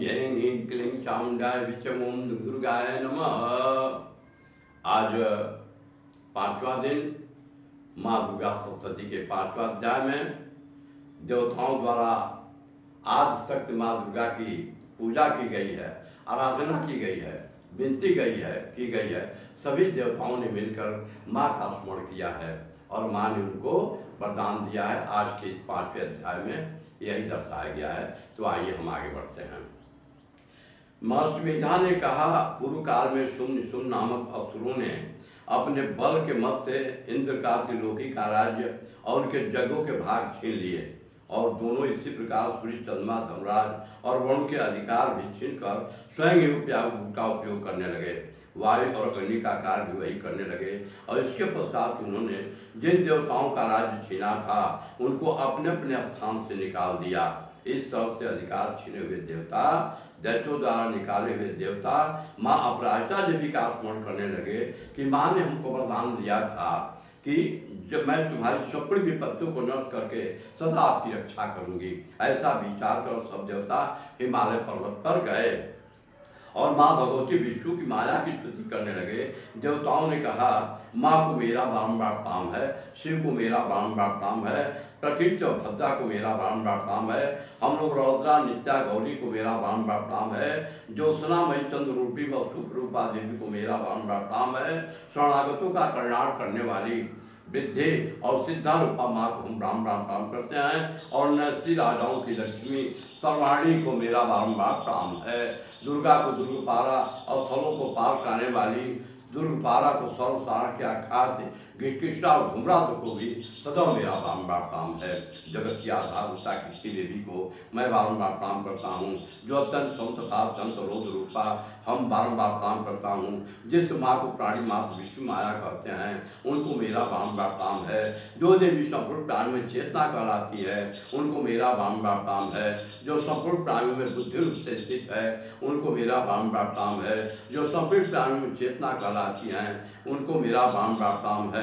झैं ह्रीं क्लीं चामुंडाय विचं ओम दुर्गाय नमः। आज पांचवा दिन माँ दुर्गा सप्तशती के पांचवा अध्याय में देवताओं द्वारा आदि शक्ति माँ दुर्गा की पूजा की गई है, आराधना की गई है, विनती की गई है। सभी देवताओं ने मिलकर माँ का स्मरण किया है और माँ ने उनको वरदान दिया है। आज के इस पांचवें अध्याय में यही दर्शाया गया है। तो आइए हम आगे बढ़ते हैं। महर्षि मेधा ने कहा, पूर्व काल में शुम्न नामक असुरों ने अपने बल के मत से इंद्र का त्रिलोकी का राज्य और उनके जगों के भाग छीन लिए और दोनों इसी प्रकार सूर्य, चंद्रमा, धर्मराज और वरुण के अधिकार भी छीनकर स्वयं ही का उपयोग करने लगे। वायु और अग्नि का कार्य भी वही करने लगे और इसके पश्चात उन्होंने जिन देवताओं का राज्य छीना था उनको अपने अपने स्थान से निकाल दिया। इस तरह से अधिकार छीने हुए देवता, दैत्यों द्वारा निकाले हुए देवता माँ अपराजिता देवी का स्मरण करने लगे कि माँ ने हमको वरदान दिया था कि जब मैं तुम्हारी सपड़ी विपत्तियों को नष्ट करके सदा आपकी रक्षा करूंगी। ऐसा विचार कर सब देवता हिमालय पर्वत पर गए और माँ भगवती विष्णु की माया की स्तुति करने लगे। देवताओं ने कहा, माँ को मेरा बारंबार प्रणाम है, शिव को मेरा बारंबार प्रणाम है, प्रकृति और भद्रा को मेरा बारंबार प्रणाम है, हम लोग रौद्रा, नित्या, गौरी को मेरा बारंबार प्रणाम है, ज्योत्सनामयी चंद्र रूपी व सुख रूपा देवी को मेरा बारंबार प्रणाम है, शरणागतों का कल्याण करने वाली वृद्धि और सिद्धा रूपा माँ को हम राम राम प्रणाम करते हैं और नैसी राजाओं की लक्ष्मी सर्वाणी को मेरा बारंबार प्रणाम है। दुर्गा को दुर्गपारा और स्थलों को पार कराने वाली दुर्गपारा को सर्वसार के आख्यात कृष्णा और धूम्रात को भी सदा मेरा बारंबार प्रणाम है। जगत की आधारभूता कीर्ति देवी को मैं बारंबार प्रणाम करता हूँ। जो अत्यंत समता अत्यंत रोध रूपा हम बारंबार प्रणाम करता हूँ। जिस माँ को प्राणी मात्र विष्णु माया कहते हैं उनको मेरा बारंबार प्रणाम है। जो देवी संपूर्ण प्राणी में चेतना कहलाती है उनको मेरा बारंबार प्रणाम है। जो संपूर्ण प्राणियों में बुद्धि रूप से स्थित है उनको मेरा बारंबार प्रणाम है। जो संपूर्ण प्राणियों में चेतना कहलाती हैं उनको मेरा बारंबार प्रणाम है।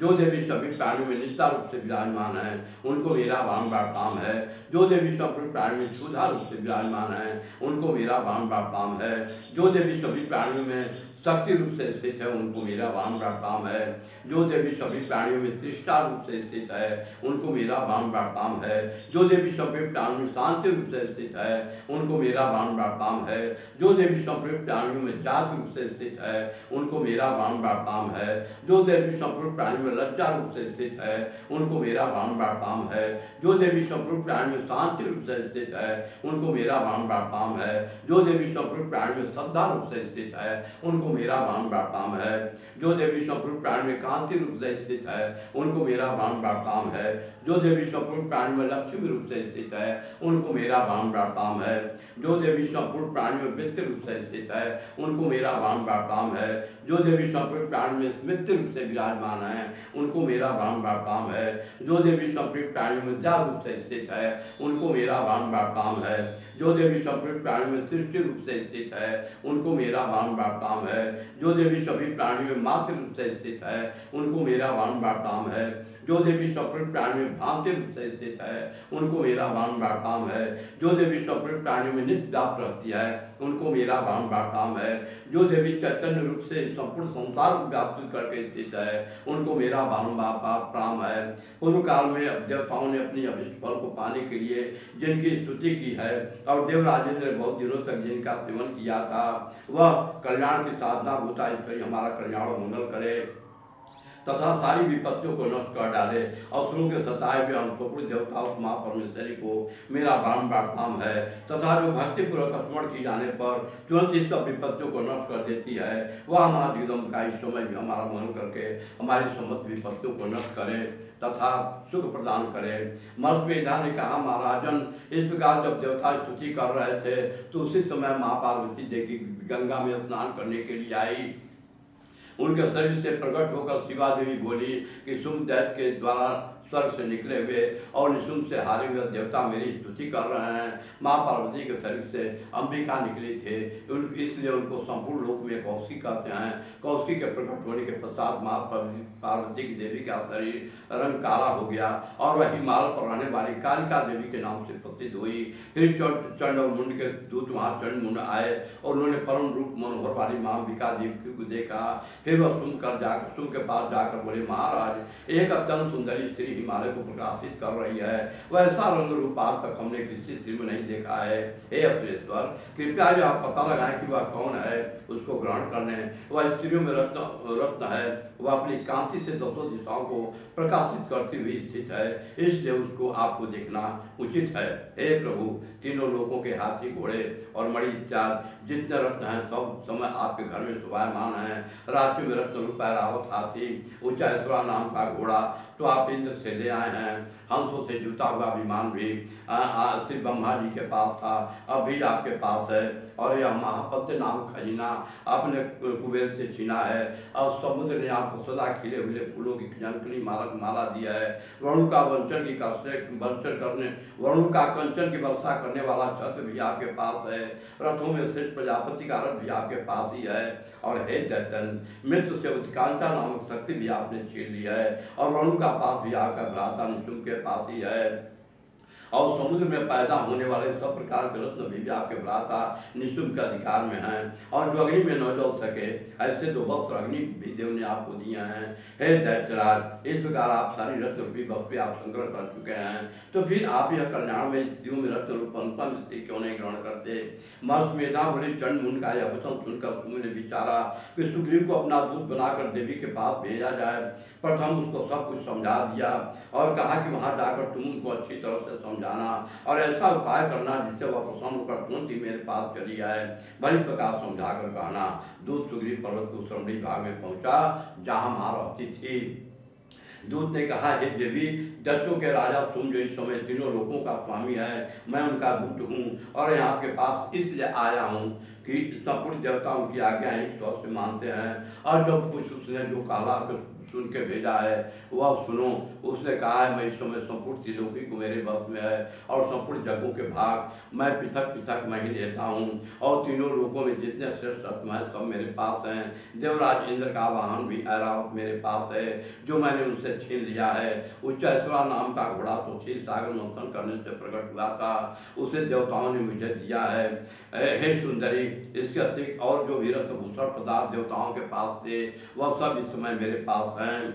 जो देवी सभी प्राणियों में नित्य रूप से विराजमान है उनको मेरा बारंबार प्रणाम है। जो देवी संपूर्ण प्राणियों में क्षुधा रूप से विराजमान है उनको मेरा बारंबार प्रणाम है। जो देवी सभी प्राणियों में शक्ति रूप से स्थित है उनको मेरा बारंबार प्रणाम है। जो देवी सभी प्राणियों में तृष्णा रूप से स्थित है उनको मेरा बारंबार प्रणाम है। जो देवी सभी प्राणियों में शांति रूप से स्थित है उनको मेरा बारंबार प्रणाम है। जो देवी संपूर्ण प्राणियों में जात रूप से स्थित है उनको मेरा बारंबार प्रणाम है। जो देवी संपूर्ण प्राणियों में लज्जा रूप से स्थित है उनको मेरा बारंबार प्रणाम है। जो देवी संपूर्ण प्राणियों में शांति रूप से स्थित है उनको मेरा बारंबार प्रणाम है। जो देवी संपूर्ण प्राणियों में श्रद्धा रूप से स्थित है उनको मेरा बारंबार प्रणाम है। जो देवी संपूर्ण प्राणी में कांति रूप से स्थित है उनको मेरा बारंबार प्रणाम है। जो देवी संपूर्ण प्राणी में लक्ष्मी रूप से स्थित है उनको मेरा बारंबार प्रणाम है। जो देवी संपूर्ण प्राणी में वित्त रूप से स्थित है उनको मेरा बारंबार प्रणाम है। जो देवी संपूर्ण प्राणी में स्मृति रूप से विराजमान है उनको मेरा बारंबार प्रणाम है। जो देवी संपूर्ण प्राणी में दया रूप से स्थित है उनको मेरा बारंबार प्रणाम है। जो देवी संपूर्ण प्राणी में दृष्टि रूप से स्थित है उनको मेरा बारंबार प्रणाम है। जो देवी सभी प्राणियों में मातृ रूप से स्थित है उनको मेरा बारंबार प्रणाम है। जो देवी संपूर्ण प्राणी में भ्रांति रूप से स्थित है उनको मेरा बारंबार प्रणाम है। जो देवी संपूर्ण प्राणी में नित्य व्याप्त रहती है उनको मेरा बारंबार प्रणाम है। जो देवी चैतन्य रूप से संपूर्ण संसार को व्याप्त करके स्थित है उनको मेरा बारंबार प्रणाम है। पूर्व काल में देवताओं ने अपनी अभिष्ट फल को पाने के लिए जिनकी स्तुति की है और देवराजेंद्र ने बहुत दिनों तक जिनका सेवन किया था वह कल्याण की साधना भूता ईश्वरी हमारा कल्याण और मंगल करे तथा सारी विपत्तियों को नष्ट कर डाले। असुरों के सताए हुए अनुष्ठुर देवता उस माँ परमेश्वरी को मेरा बारंबार प्रणाम है तथा जो भक्तिपूर्वक स्मरण की जाने पर तुरंत इस सब विपत्तियों को नष्ट कर देती है वह हमारा जगदम का इस समय भी हमारा मन करके हमारी समस्त विपत्तियों को नष्ट करे तथा सुख प्रदान करे। महर्षि मेधा ने कहा, महाराजन इस प्रकार जब देवता स्तुति कर रहे थे तो उसी समय माँ पार्वती देवी गंगा में स्नान करने के लिए आई। उनके शरीर से प्रकट होकर शिवा देवी बोली कि शुंभ दैत्य के द्वारा स्वर्ग से निकले हुए और निशुम्भ से हारे हुए देवता मेरी स्तुति कर रहे हैं। माँ पार्वती के शरीर से अंबिका निकली थे, इसलिए उनको संपूर्ण लोक में कौशिकी कहते हैं। कौशिकी के प्रकट होने के पश्चात माँ पार्वती की देवी का शरीर रंग काला हो गया और वह हिमालय पर रहने वाली कालिका देवी के नाम से प्रसिद्ध हुई। फिर चंड और मुंड के दूत वहाँ चंड मुंड आए और उन्होंने परम रूप मनोहर वाली माँ अंबिका देवी को देखा। फिर वह सुन के पास जाकर बोले, महाराज, एक अत्यंत सुंदरी स्त्री हिमालय को प्रकाशित कर रही है। वैसा रंग रूप आज तक हमने किसी स्त्री में नहीं देखा है। हे अपरेश्वर, कृपया जो आप पता लगाएं कि वह कौन है, उसको ग्रहण करने। वह स्त्रियों में रत्न है, वह अपनी कांति से दसों दिशाओं को प्रकाशित करती हुई स्थित है, इसलिए उसको आपको देखना उचित है। हे प्रभु, तीनों लोगों के हाथी, घोड़े और मणि इत्यादि जितने रत्न हैं सब समय आपके घर में शोभायमान हैं। राज्य में रत्न रूप ऐरावत हाथी, उच्चैश्वरा नाम का घोड़ा तो आप इंद्र से ले आए हैं। हंसों से जुता हुआ विमान भी श्री ब्रह्मा जी के पास था, अब भी आपके पास है। और यह महापद्य नाम खजीना आपने कुबेर से छीना है। और समुद्र ने आपको सदा खिले हुए फूलों की जनकली माला दिया है। वरुण का कंचन की वर्षा करने वाला छत्र भी आपके पास है। रथों में श्रेष्ठ प्रजापति का रथ भी आपके पास ही है। और हे दैतन, मृत्यु से उत्कांता नामक शक्ति भी आपने छीन लिया है। और वरुण का पास भी आपका भ्राता निशुम्भ के पास ही है। और समुद्र में पैदा होने वाले सब प्रकार के रत्न भी आपके भ्राता निशुम्भ के अधिकार में हैं। और जो अग्नि में न जल सके ऐसे दो वस्त्र अग्नि भी देव ने आपको दिए हैं। हे दैत्यराज, इस प्रकार आप सारी रत्न रूपी वस्तु आप संग्रह कर चुके हैं, तो फिर आप यह कल्याण में स्त्रियों में रत्न रूप अनुपम स्त्री क्यों नहीं ग्रहण करते? महर्षि मेधावी चंड मुंड का यह वचन सुनकर सुमि ने विचारा कि सुग्रीव को अपना दूत बनाकर देवी के पास भेजा जाए। प्रथम उसको सब कुछ समझा दिया और कहा कि वहां जाकर तुम उनको अच्छी तरह से समझाना और ऐसा उपाय करना जिससे वह प्रसन्न होकर तुरंत ही मेरे पास चली आए। भली प्रकार समझा कर कहना। दूत सुग्रीव पर्वत को श्रवणी भाग में पहुंचा जहां मां रहती थी। दूत ने कहा, हे देवी, दैत्यों के राजा तुम जो इस समय तीनों लोगों का स्वामी है, मैं उनका दूत हूँ और यहाँ आपके पास इसलिए आया हूँ कि संपूर्ण देवता उनकी आज्ञा एक स्वर से मानते हैं। और जब कुछ उसने जो काला सुन के भेजा है वह सुनो। उसने कहा है, मैं इस समय संपूर्ण त्रिलोकी को मेरे बस में है और संपूर्ण जगहों के भाग मैं पृथक पृथक मैं ही लेता हूँ। और तीनों लोगों में जितने श्रेष्ठ रत्न हैं सब मेरे पास हैं। देवराज इंद्र का वाहन भी ऐरावत मेरे पास है, जो मैंने उनसे छीन लिया है। उच्चैश्वरा नाम का घोड़ा तो क्षीर सागर मंथन करने से प्रकट हुआ था, उसे देवताओं ने मुझे दिया है। हे सुंदरी, इसके अतिरिक्त और जो भी रत्नभूषण पदार्थ देवताओं के पास थे वह सब इस समय मेरे पास हैं।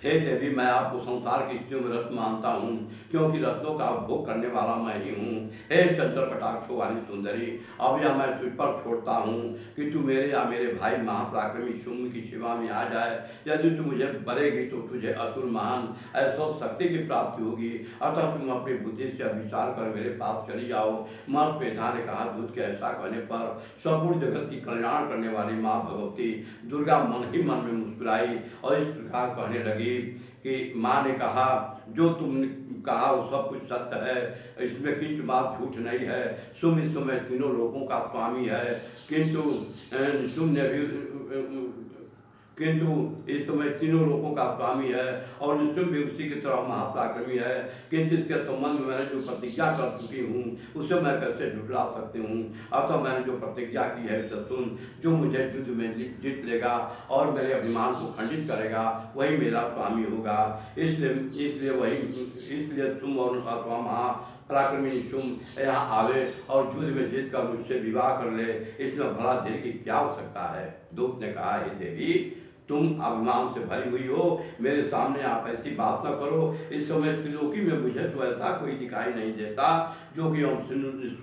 हे देवी, मैं आपको संसार की स्त्रियों में रत्न मानता हूँ, क्योंकि रत्नों का भोग करने वाला मैं ही हूँ। हे चंद्र कटाक्षों वाली सुंदरी, अब यह मैं तुझ पर छोड़ता हूँ कि तू मेरे या मेरे भाई महापराक्रमी शुम्भ की सेवा में आ जाए। यदि तू मुझे बरेगी तो तुझे अतुल महान ऐश्वर्य शक्ति की प्राप्ति होगी। अतः तुम अपनी बुद्धि से विचार कर मेरे पास चली जाओ। महर्षि मेधा ने कहा, दूत के ऐसा कहने पर संपूर्ण जगत की कल्याण करने वाली माँ भगवती दुर्गा मन ही मन में मुस्कुराई और इस प्रकार कहने लगी कि माँ ने कहा, जो तुमने कहा वो सब कुछ सत्य है, इसमें किंतु बात झूठ नहीं है। शुम्भ इस समय तीनों लोगों का स्वामी है, किंतु शुम्भ ने भी इस समय तीनों लोगों का स्वामी है और निश्चुम भी उसी की तरह महापराक्रमी है। किंतु इसके संबंध में मैंने जो प्रतिज्ञा कर चुकी हूँ उसे मैं कैसे झुठला सकती हूँ? अतः मैंने जो प्रतिज्ञा की है उसे सुन। जो मुझे युद्ध में जीत लेगा और मेरे अभिमान को खंडित करेगा वही मेरा स्वामी होगा। इसलिए तुम और अथवा महापराक्रमी शुम्भ यहाँ आवे और युद्ध में जीत कर मुझसे विवाह कर ले, इसमें भला देर की क्या आवश्यकता है? दूत ने कहा, हे देवी, तुम अभिमान से भरी हुई हो, मेरे सामने आप ऐसी बात न करो। इस समय त्रिलोकी में मुझे तो ऐसा कोई दिखाई नहीं देता जो कि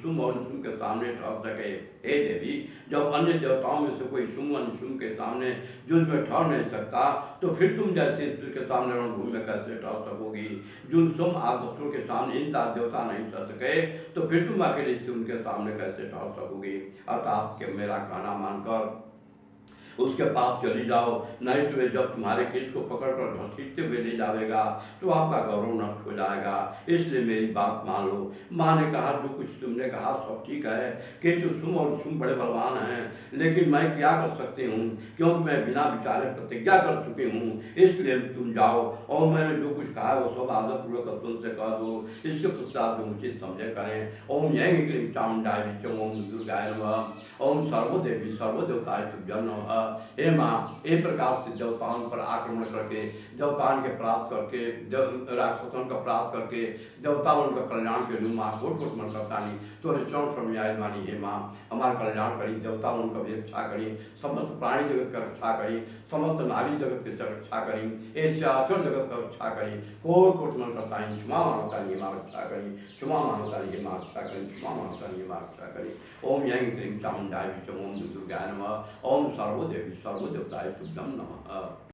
शुम्भ और निशुम्भ के सामने ठहर सके। हे देवी, जब अन्य देवताओं में से कोई शुम्भ और निशुम्भ के सामने युद्ध में ठहर नहीं सकता, तो फिर तुम जैसे स्त्री के सामने रणभूमि में कैसे ठहर सकोगी? जो शुम्भ आदर्शों के सामने इन देवता नहीं ठहर सके, तो फिर तुम अकेले स्त्री उनके सामने कैसे ठहर सकोगी? अतः आपके मेरा कहना मानकर उसके पास चली जाओ, नहीं तो वे जब तुम्हारे केस को पकड़कर घसीटते हुए ले जाएगा तो आपका गौरव नष्ट हो जाएगा। इसलिए मेरी बात मान लो। माँ ने कहा, जो कुछ तुमने कहा सब ठीक है, किंतु तुम और तुम बड़े बलवान हैं, लेकिन मैं क्या कर सकती हूँ, क्योंकि मैं बिना विचारे प्रतिज्ञा कर चुकी हूँ। इसलिए तुम जाओ और मैंने जो कुछ कहा वो सब आदरपूर्वक तुमसे कह दो। इसके पश्चात जो उचित समझे करें। ओम यज्ञ क्लीं चामुंडाय विद्महे ओम दुर्गाय नमः। ओम सर्वदेवी सर्वदेवताय तुभ्यं नमः। हे माँ, एक प्रकार से देवताओं पर आक्रमण करके, देवताओं के प्राप्त करके, राक्षसों का प्राप्त करके, देवताओं का कल्याण के लिए माँ कोट कोट मन करता नहीं तो हरिचरण समझाए मानी। हे माँ, हमारा कल्याण करी, देवताओं का भी रक्षा करी, समस्त प्राणी जगत का रक्षा करी, समस्त नारी जगत की रक्षा करी, ऐसे आचर जगत का रक्षा करी। कोट कोट मन करता है, क्षमा मानवता नहीं माँ रक्षा करी, क्षमा मानवता नहीं माँ रक्षा करी, क्षमा मानवता नहीं माँ रक्षा करी। ओम यज्ञ क्लीं चामुंडाय विद्महे ओम दुर्गाय नमः। ओम सर्वदेवी सर्वदेवताय तुभ्यं नमः।